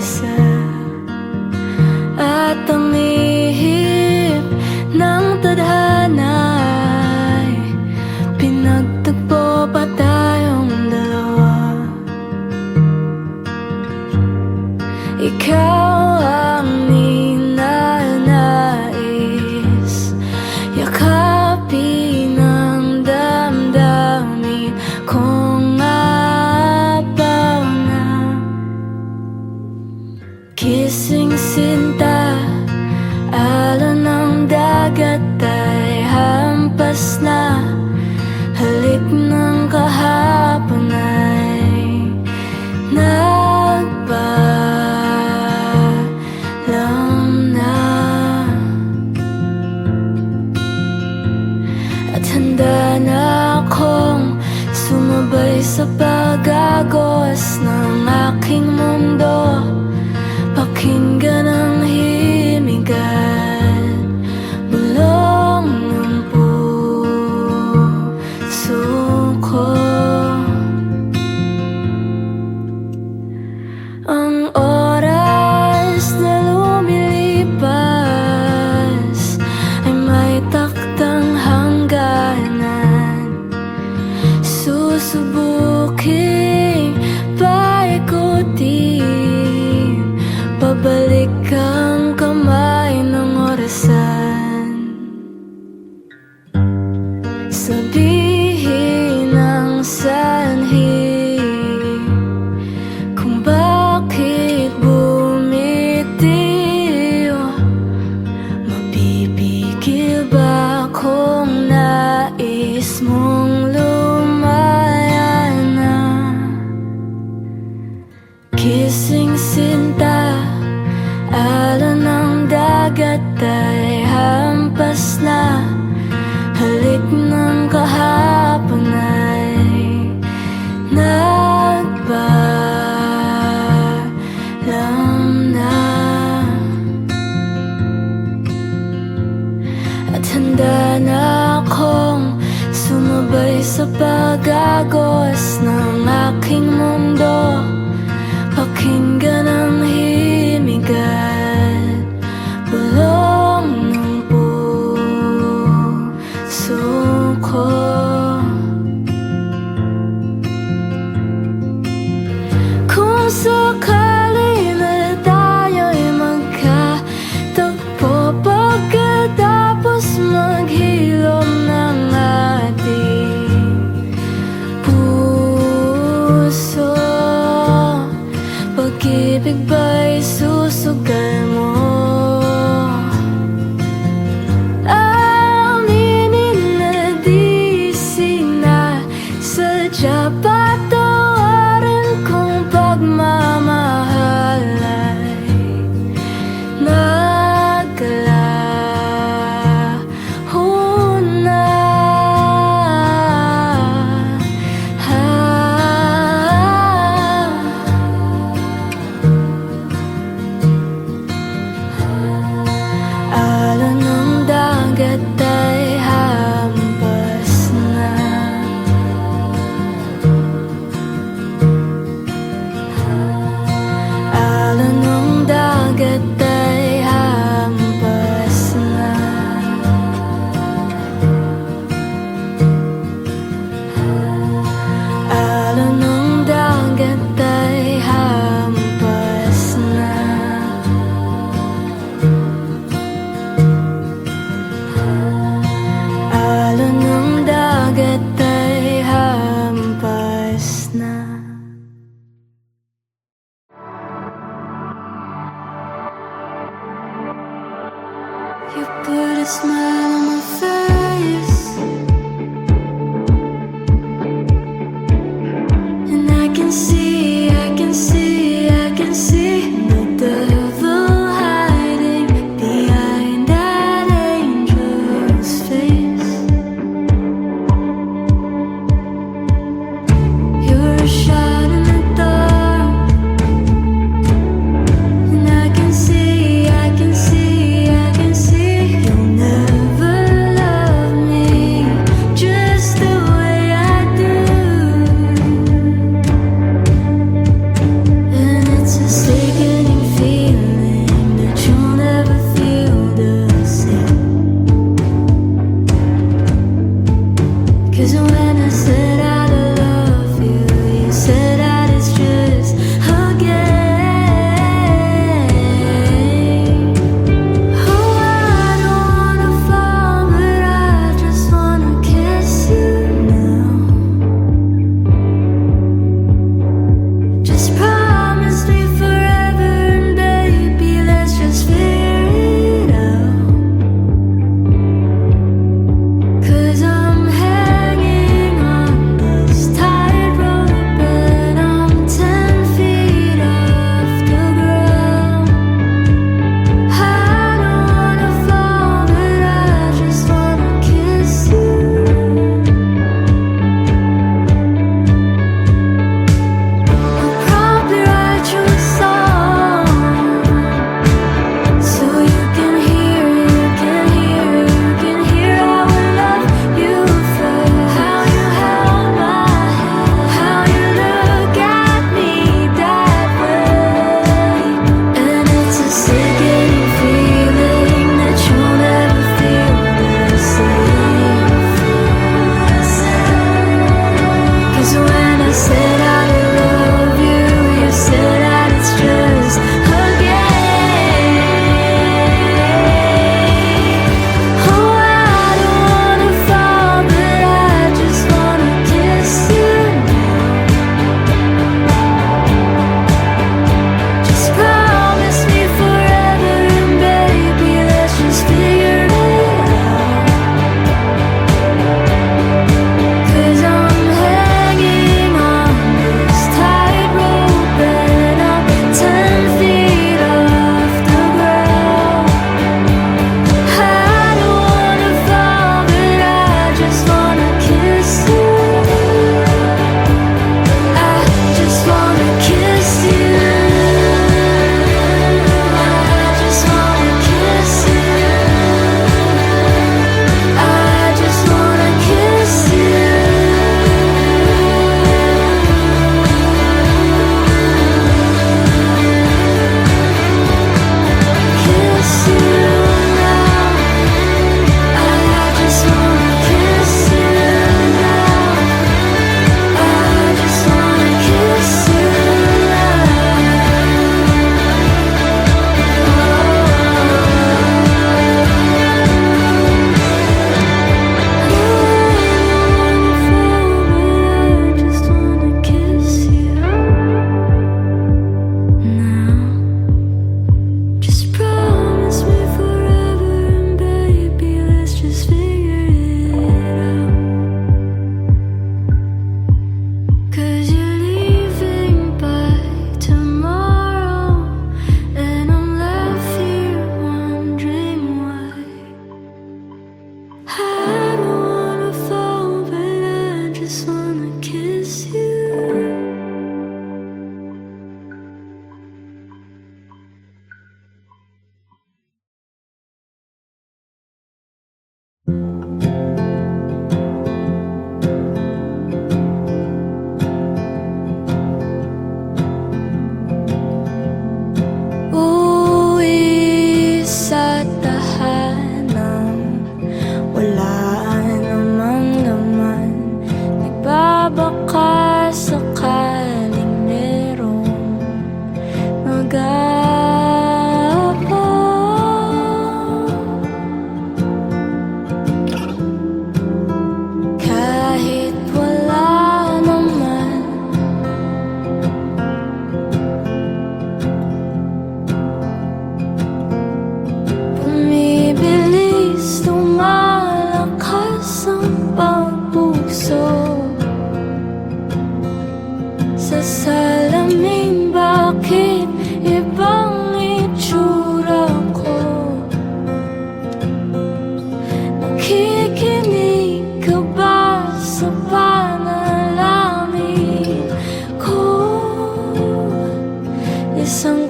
mag-isa. At ang ihip ng tadhana ay pinagtagpo pa tayong dalawa. Ikaw ang ninanais, yakapin ang damdamin kong apaw na. Kising sinta, alon ng dagat ay hampas na. Halik ng kahapon ay nagpaalam na. At handa na akong sumabay sa pag-agos ng aking mundo. Pakinggan ang himigan, bulong ng puso ko. Ang oras na lumilipas ay may taktang hangganan. Susubuking paikutin, pabalik ang kamay ng orasan. Sabihin ang sanhi kung bakit bumitiw. Mapipigil ba kung nais mong lumaya na? Kising sinta, alon ng dagat ay hampas na. Halik ng kahapon ay nagpaalam na. At handa na akong sumabay sa pag-agos ng aking mundo. Pakinggan ang himigan, bulong ng puso ko. Kung sakali na tayo'y magkatagpo, pagkatapos maghilom ng ating puso, pag-ibig ba'y susugal mo? Aminin na di sinasadya, patawarin kung pagmamahal ay naglaho na. Alon ng dagat ay hampas na. Alon ng dagat ay hampas na. Alon ng dagat ay hampas na. Alon ng dagat ay hampas na. You put a smile on my face, and I can see the devil hiding behind that angel's face. You're a shot in the dark, and I can see you'll never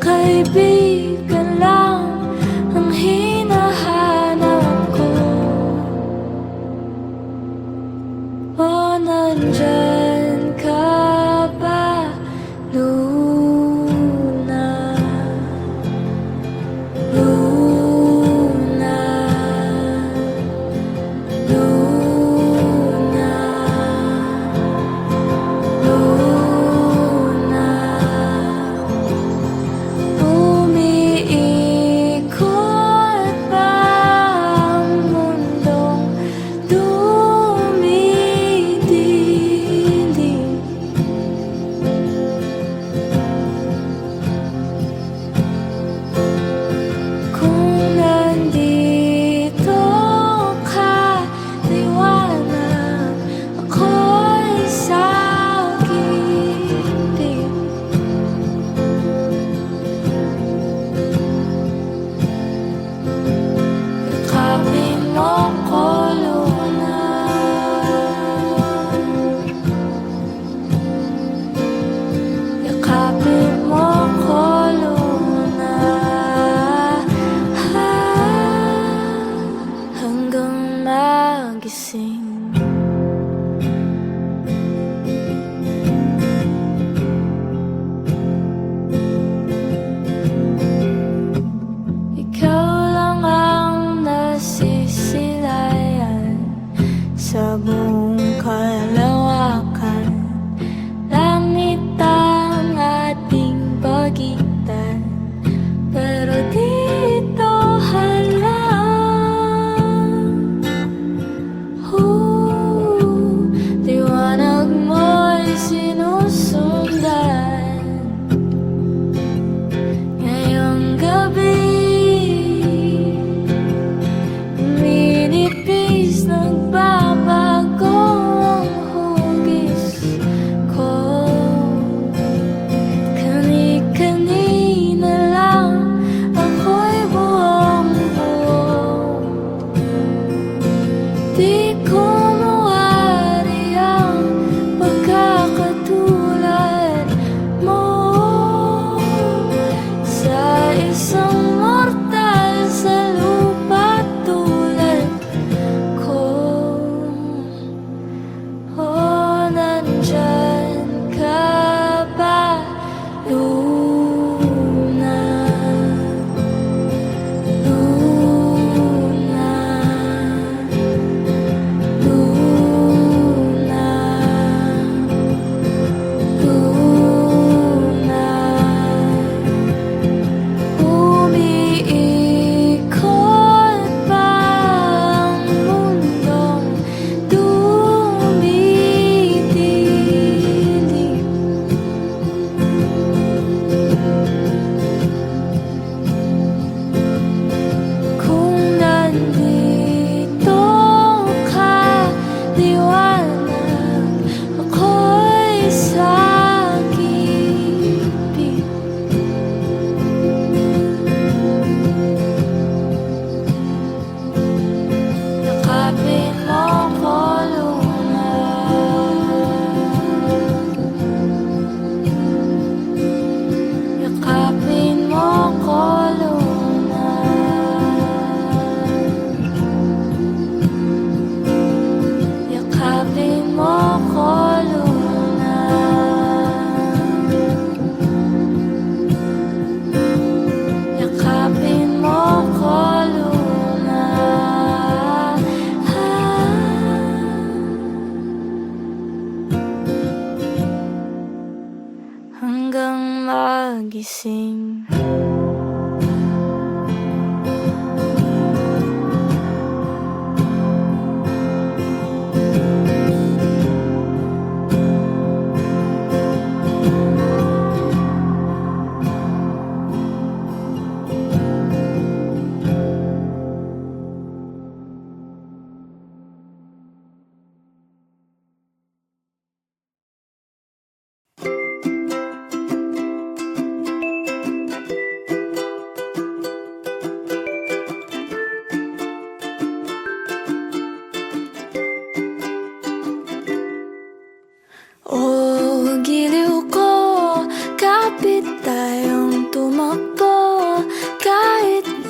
kaibigan lang ang hinahanap ko. O nandyan ka ba, Luna? Luna, Luna, Luna.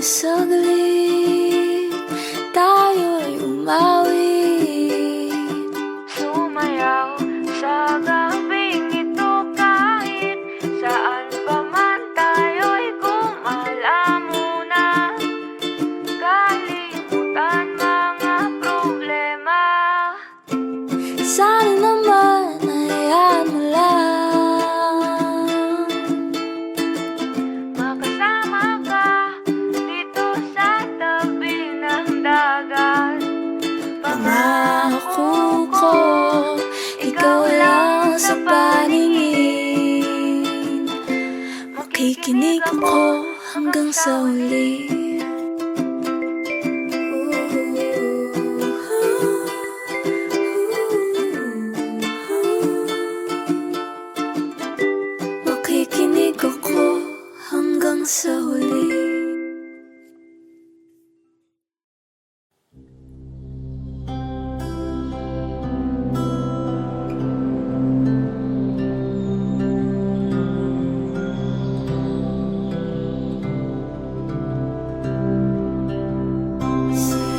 saglit tayo'y umawit, Sumayaw sa gabing ito kahit saan pa man tayo'y kumalamuna. Kalimutan mga problema. sana naman hayaan mo lang Makasama ka dito sa tabi ng dagat. Pangako ko, ikaw lang sa paningin, makikinig ako hanggang sa huli. Makikinig ako hanggang sa huli.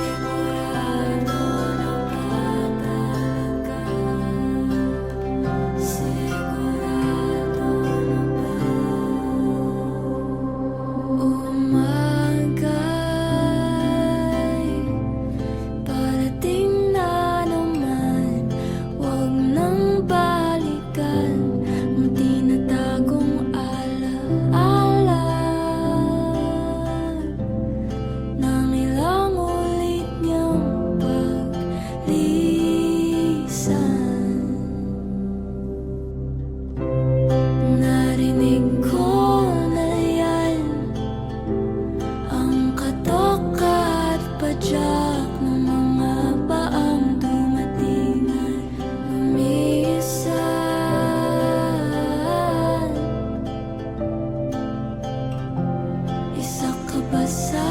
Sigurado na ba talaga? Sigurado na ba? Umaga'y parating na naman, huwag nang balikan ang tinatagong alaala ng ilang ulit niyang paglisan. Narinig ko na yan ang katok at padyak ng mga baang dumating at lumisan. Isa ka ba sa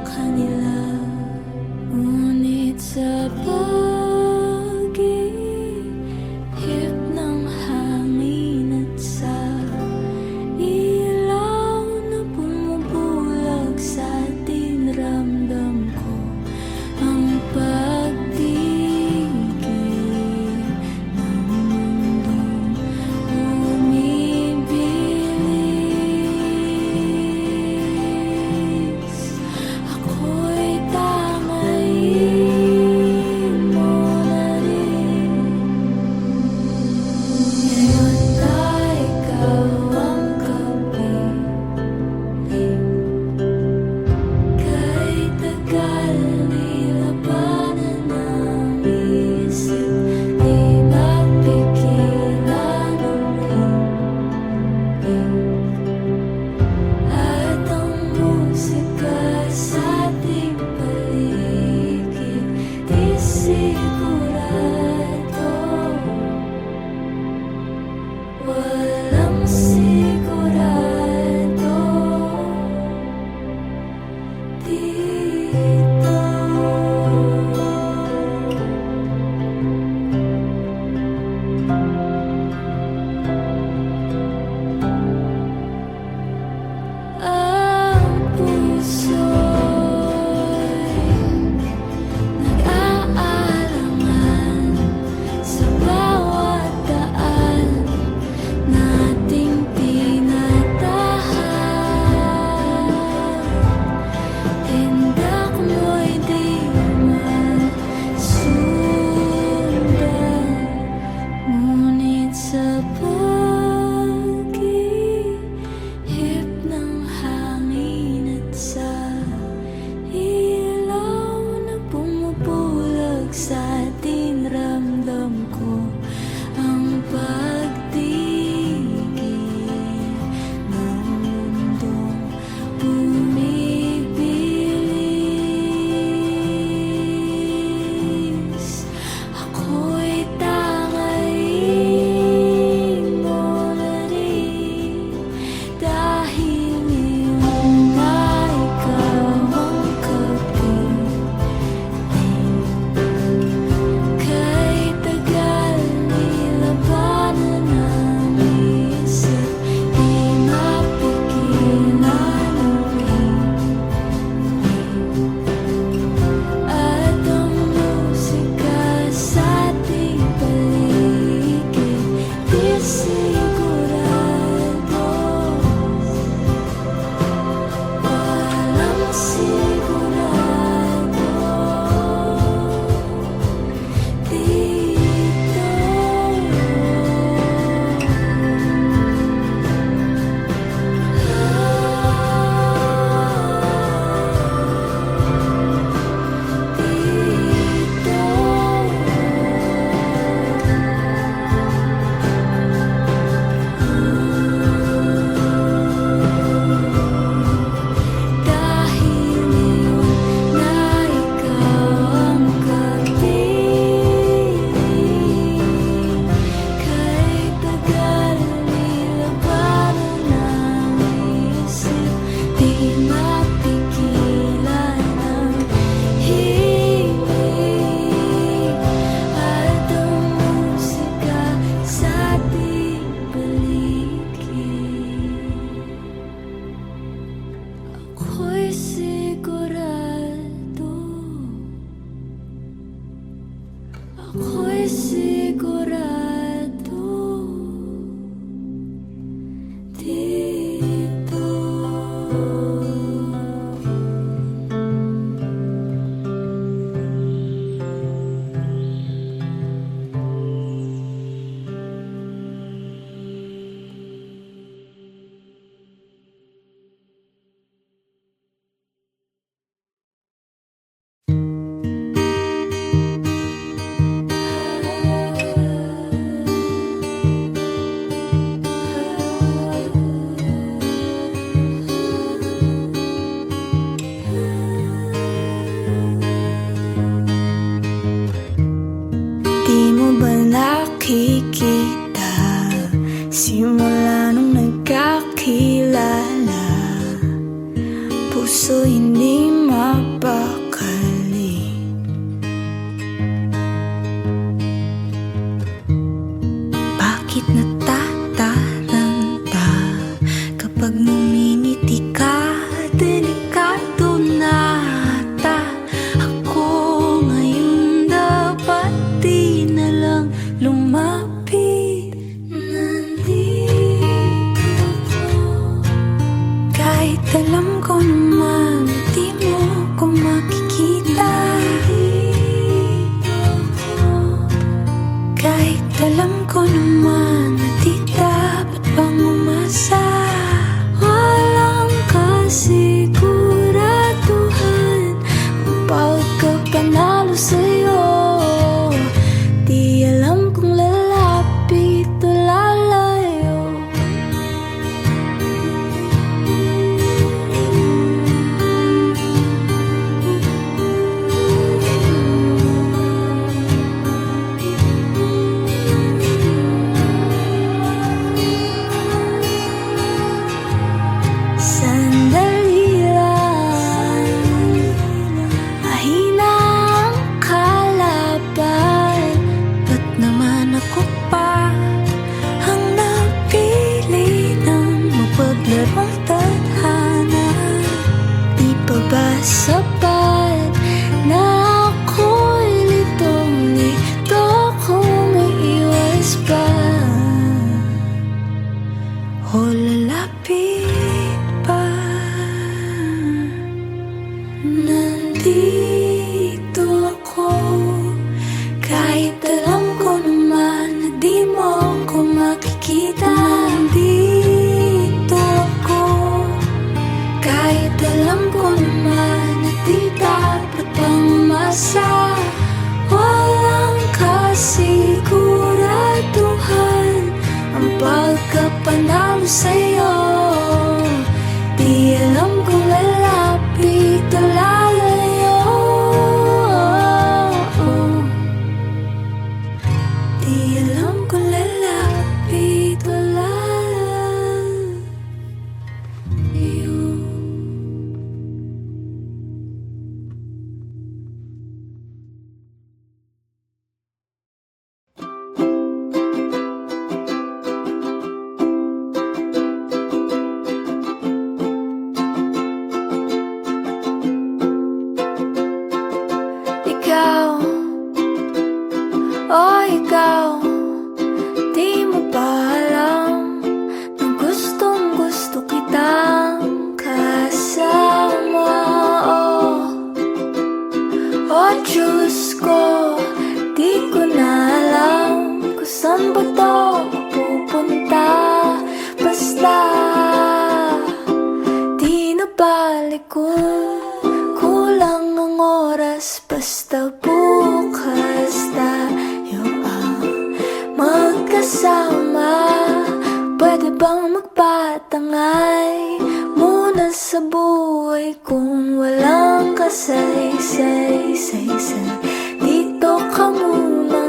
kanila? Ngunit sa pag-ihip ng hangin at sa ilaw na bumubulag sa atin, ramdam ko ang pagtigil ng mundong bumibilis. sigurado, ako'y sigurado dito. Di mo ba nakikita, simula nung nagkakilala, puso hindi mapakali. Bakit natataranta kapag ngumingiti ka? Delikado na ata ako ngayon, dapat di na lang lumapit. Nandito ako, kahit alam ko naman di mo ko makikita. Nandito ako, kahit alam ko naman na di dapat pang umasa. Walang kasiguraduhan ang pagkapanalo sa'yo. Di alam kung lalapit o lalayo. Sandali lang, mahina ang kalaban. Ba't naman ako pa ang napili ng mapaglarong tadhana? Di pa ba sapat na ako'y litong-lito kung iiwas pa? O lalapit pa? Nandito ako, kahit alam ko naman na di mo ko makikita. Nandito ako, kahit alam ko naman na di dapat pang umasa. Walang kasiguraduhan ang pagkapanalo sa'yo. Di alam kung lalapit o lalayo. Di alam kung lalapit o lalayo. Ikaw, oh ikaw, di mo ba alam na gustong gusto kitang kasama? Oh Diyos ko, di ko na alam kung saan ba to pupunta. Basta di na balik ko, kulang ang oras. Basta bukas tayo ang magkasama. Pwede bang magpatangay muna sa buhay kung walang kasay-say-say-say? Dito ka muna,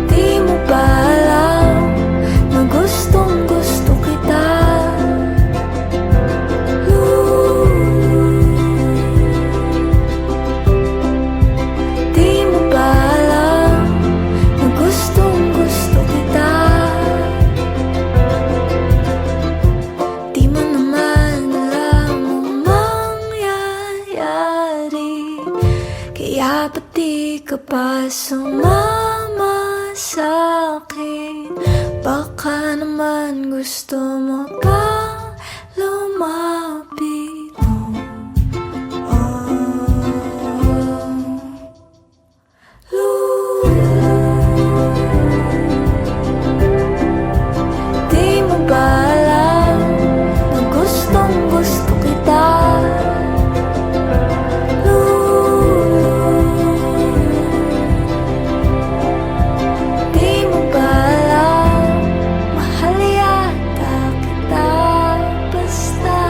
di mo ba alam na gustong gusto kita? Di mo ba alam na gustong gusto kita? sumama sa'kin? Baka naman gusto mo pa lumapit mo. Di mo ba alam na gustong gusto kita? Di mo ba alam, mahal yata kita basta.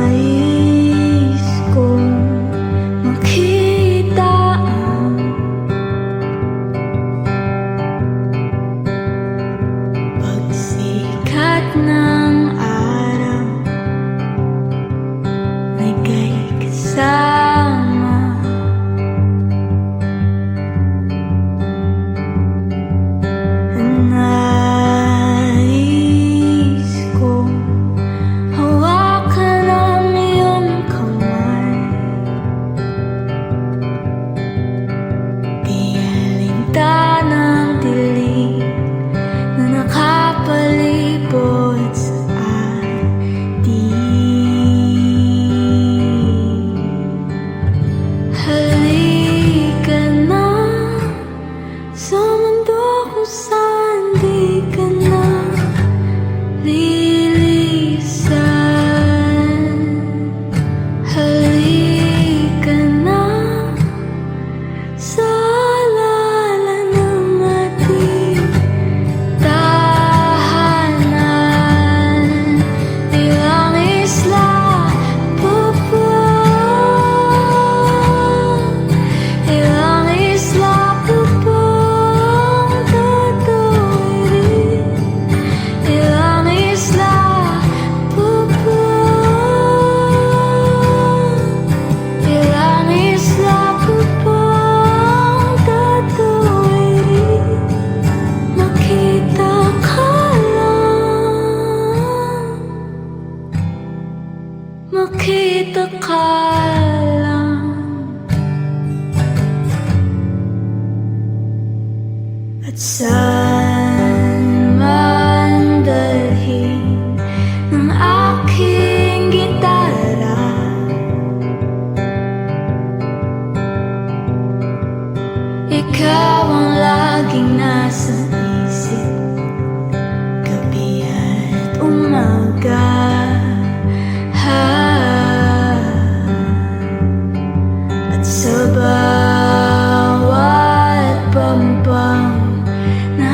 Nais kong makita ang pagsikat ng araw, may kay kasama. Nais kong hawakan ang iyong kamay, di alintana ng dilim na nakapalibot sa atin. Halika na sa mundo kung saan di ka na lilisan. Halika na sa alala ng ating tahanan. Ilang isla pa ba? Ilang isla pa bang tatawirin? Ilang isla pa ba? Ilang isla pa bang tatawirin? Makita ka lang, makita ka lang. At saan man dalhin ng aking gitara, ikaw ang laging nasa isip, gabi at umaga. At sa bawat pampang na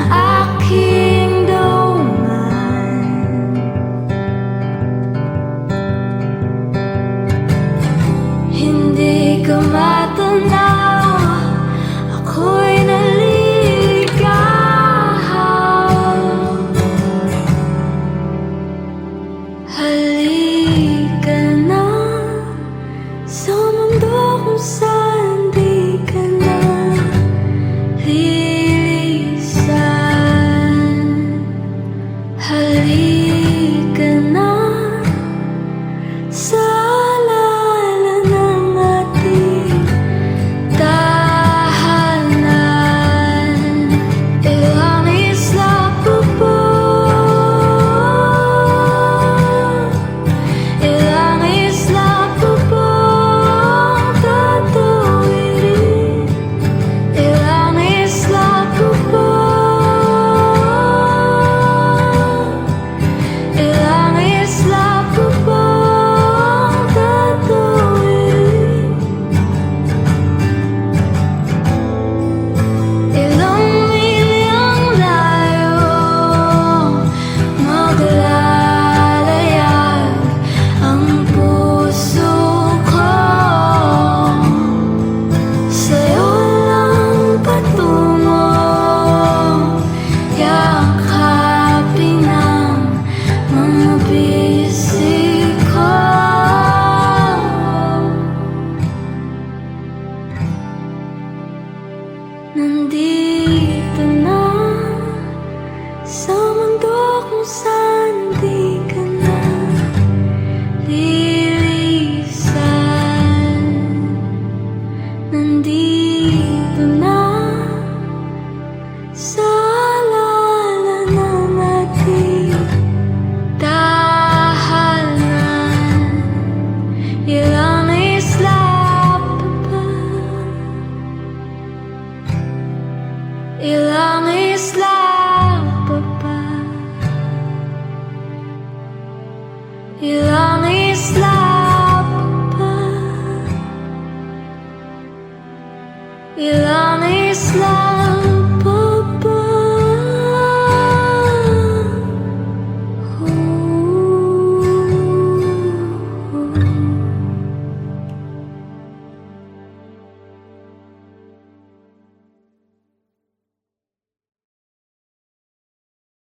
Ilang